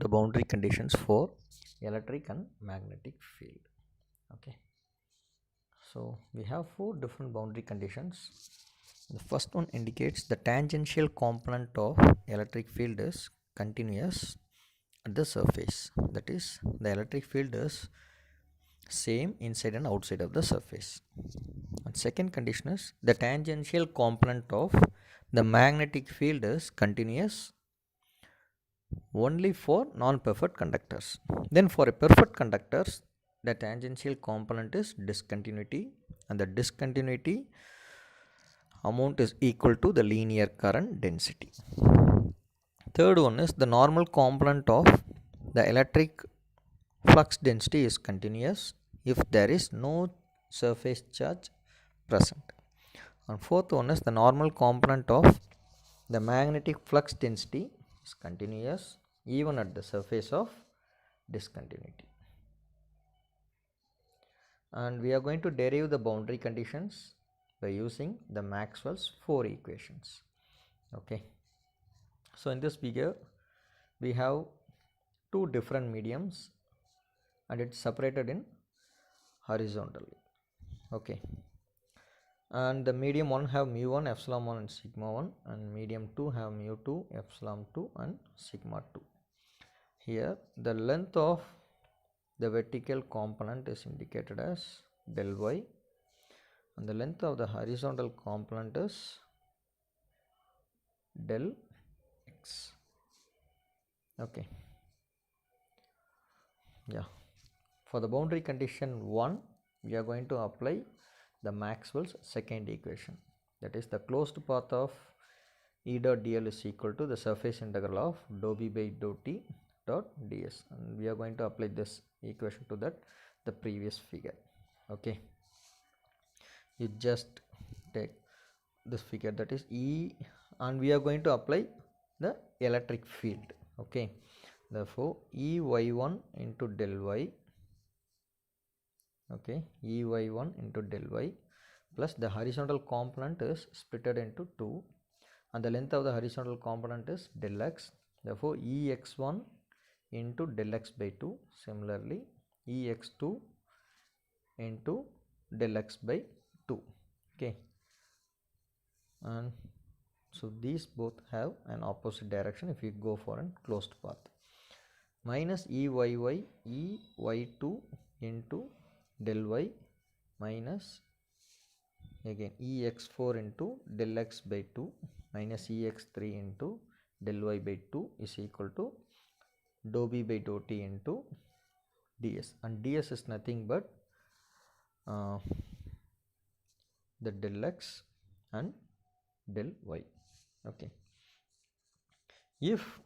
the boundary conditions for electric and magnetic field. Okay, so we have four different boundary conditions. The first one indicates the tangential component of electric field is continuous at the surface, that is the electric field is same inside and outside of the surface. And second condition is the tangential component of the magnetic field is continuous only for non-perfect conductors. Then for a perfect conductors, the tangential component is discontinuity, and the discontinuity amount is equal to the linear current density. Third one is the normal component of the electric flux density is continuous if there is no surface charge present. And fourth one is the normal component of the magnetic flux density is continuous even at the surface of discontinuity. And we are going to derive the boundary conditions by using the Maxwell's four equations. Okay, so in this figure we have two different mediums and it's separated in horizontally. Okay, and the medium 1 have mu1 epsilon 1 and sigma 1, and medium 2 have mu2 epsilon 2 and sigma 2. Here the length of the vertical component is indicated as del y and the length of the horizontal component is del x. Okay, yeah, for the boundary condition 1 we are going to apply the Maxwell's second equation, that is the closed path of E dot dl is equal to the surface integral of dou b by dou t dot ds, and we are going to apply this equation to that the previous figure. Okay, you just take this figure, that is E, and we are going to apply the electric field. Okay, therefore Ey1 into del y, okay, Ey1 into del y plus the horizontal component is splitted into 2 and the length of the horizontal component is del x, therefore Ex1 into del x by 2, similarly Ex2 into del x by 2. Okay, and so these both have an opposite direction if you go for a closed path. Minus Eyy Ey2 into del y minus again Ex4 into del x by 2 minus Ex3 into del y by 2 is equal to dou b by dou t into ds, and ds is nothing but the del x and del y. Okay, if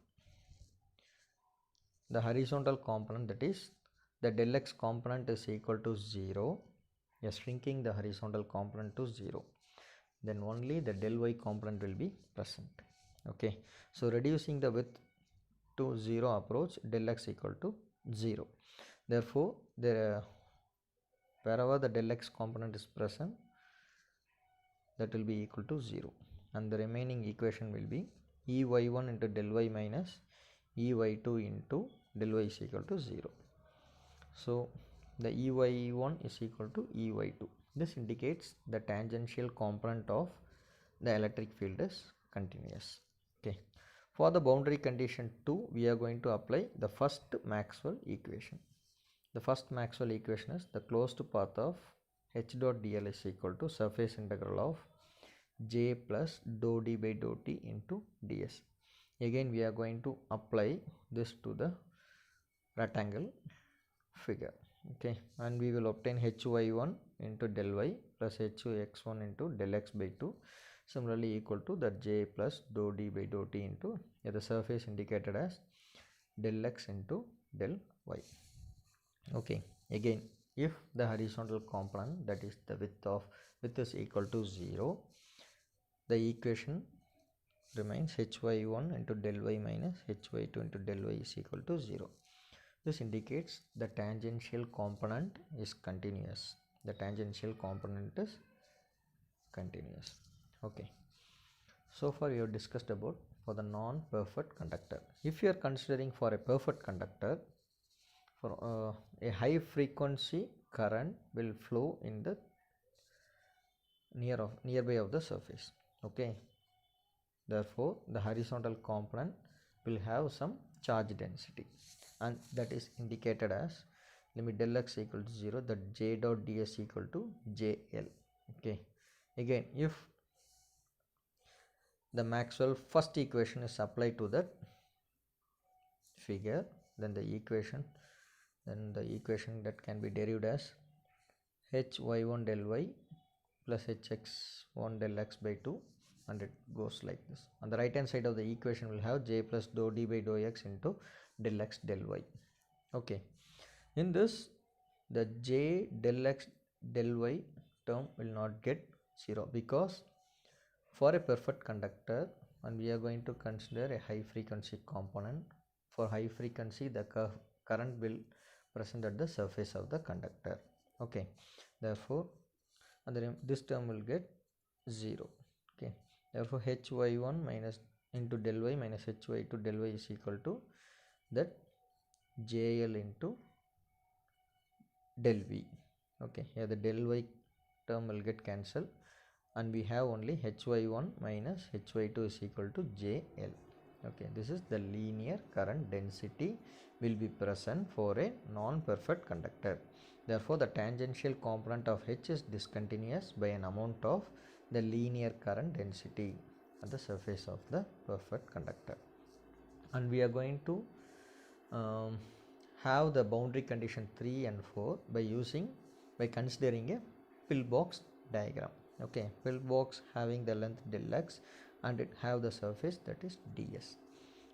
the horizontal component, that is the del x component, is equal to 0, we are shrinking the horizontal component to 0, then only the del y component will be present. Okay, so reducing the width to 0 approach, del x equal to 0, therefore wherever the del x component is present, that will be equal to 0, and the remaining equation will be Ey1 into del y minus Ey2 into del y is equal to 0. So the Ey1 is equal to Ey2. This indicates the tangential component of the electric field is continuous. Okay, for the boundary condition 2 we are going to apply the first Maxwell equation. The first Maxwell equation is the closed path of H dot dl is equal to surface integral of j plus dou d by dou t into ds. Again we are going to apply this to the rectangle figure. Okay, and we will obtain hy1 into del y plus hx1 into del x by 2, similarly equal to the j plus dou d by dou t into the surface indicated as del x into del y. Okay, again if the horizontal component, that is the width is equal to 0, the equation remains hy1 into del y minus hy2 into del y is equal to 0. This indicates the tangential component is continuous. The tangential component is continuous. Okay, so far we have discussed about for the non-perfect conductor. If you are considering for a perfect conductor, for a high frequency current will flow in the nearby of the surface. Okay, therefore the horizontal component will have some charge density, and that is indicated as limit del x equal to 0, that j dot ds equal to jl. Okay, again if the Maxwell first equation is applied to that figure, then the equation that can be derived as hy1 del y plus hx1 del x by 2, and it goes like this. On the right hand side of the equation will have j plus dou d by dou x into del x del y. Okay, in this the j del x del y term will not get 0, because for a perfect conductor, and we are going to consider a high frequency component, for high frequency the current will present at the surface of the conductor. Okay, therefore and this term will get 0. Okay, therefore hy1 minus into del y minus hy2 del y is equal to that jl into del v. Okay, here the del y term will get cancelled, and we have only hy1 minus hy2 is equal to jl. Okay, this is the linear current density will be present for a non-perfect conductor. Therefore the tangential component of H is discontinuous by an amount of the linear current density at the surface of the perfect conductor. And we are going to have the boundary condition 3 and 4 by considering a pillbox diagram. Okay, pillbox having the length del x, and it have the surface that is ds,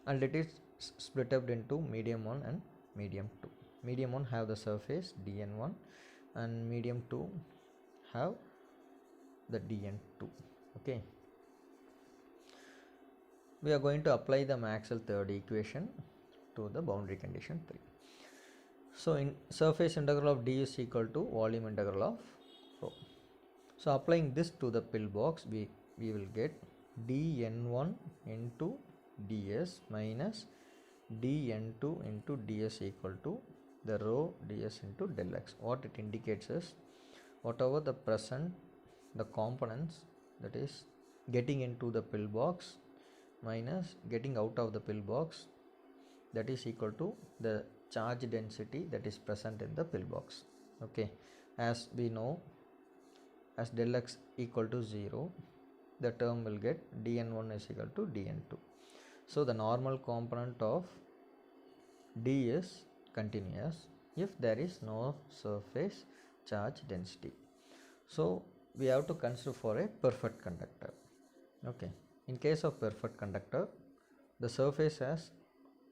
and it is split up into medium 1 and medium 2. Medium 1 have the surface dn1, and medium 2 have the dn2. Okay, we are going to apply the Maxwell third equation to the boundary condition 3. So in surface integral of d is equal to volume integral of rho. So applying this to the pillbox, we will get dn1 into ds minus dn2 into ds equal to the rho ds into del x. What it indicates is whatever the present the components, that is getting into the pillbox minus getting out of the pillbox, that is equal to the charge density that is present in the pillbox. Okay, as we know, as del x equal to 0, the term will get dn1 is equal to dn2. So the normal component of d is continuous if there is no surface charge density. So we have to consider for a perfect conductor. Okay, in case of perfect conductor, the surface has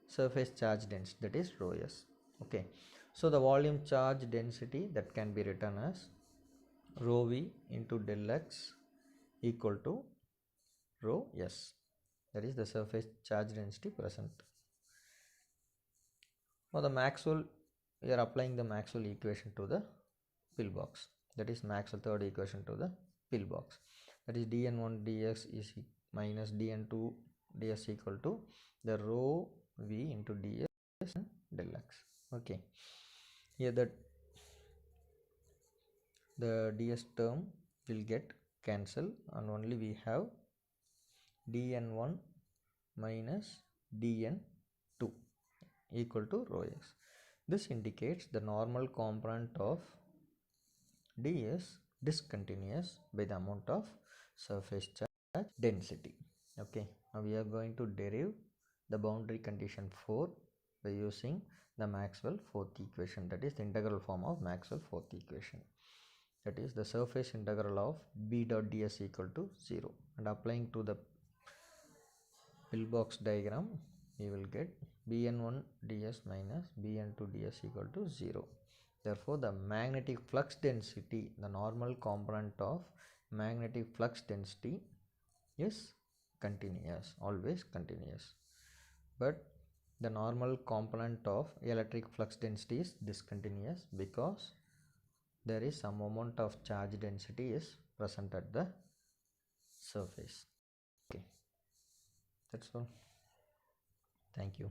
surface charge density, that is rho s. Okay, so the volume charge density that can be written as rho v into del x equal to rho s, that is the surface charge density present. For the Maxwell, we are applying the Maxwell equation to the pillbox, that is Maxwell third equation to the pillbox, that is dn1 dx is minus dn2 ds equal to the rho v into ds and del x. Okay, here the ds term will get cancelled, and only we have dn1 minus dn2 equal to rho x. This indicates the normal component of d is discontinuous by the amount of surface charge density. Okay, now we are going to derive the boundary condition 4 by using the Maxwell fourth equation, that is the integral form of Maxwell fourth equation, that is the surface integral of b dot ds equal to 0, and applying to the pillbox diagram, we will get bn1 ds minus bn2 ds equal to 0. Therefore the magnetic flux density, the normal component of magnetic flux density is continuous, always continuous, but the normal component of electric flux density is discontinuous because there is some amount of charge density is present at the surface. Okay, That's all. Thank you.